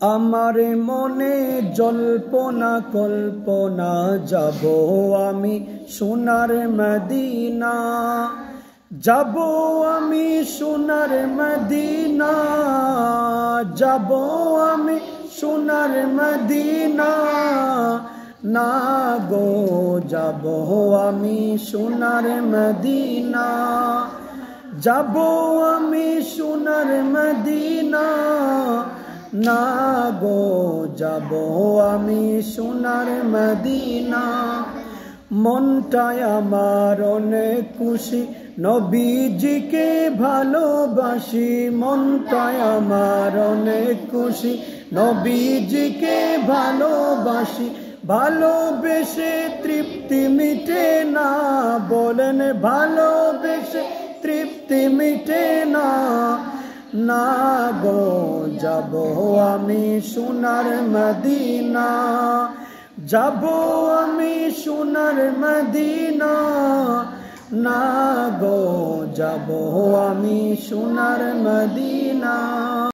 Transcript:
আমার মনে জল্পনা কল্পনা যাব আমি সোনার মদিনা, যাব আমি সোনার মদিনা, যাব আমি সোনার মদিনা, না গো যাব আমি সোনার মদিনা, যাব আমি সোনার মদিনা, না গো যাব আমি সোনার মদিনা। মনটায় আমার অনেক খুশি, নবীজিকে ভালোবাসি, মনটায় আমার অনেক খুশি, নবীজিকে ভালোবাসি, ভালোবেসে তৃপ্তি মিটে না, বলেন ভালোবেসে তৃপ্তি মিটে না, না গো যাব আমি সোনার মদিনা, যাব আমি সোনার মদিনা, না গো যাব আমি সোনার মদিনা।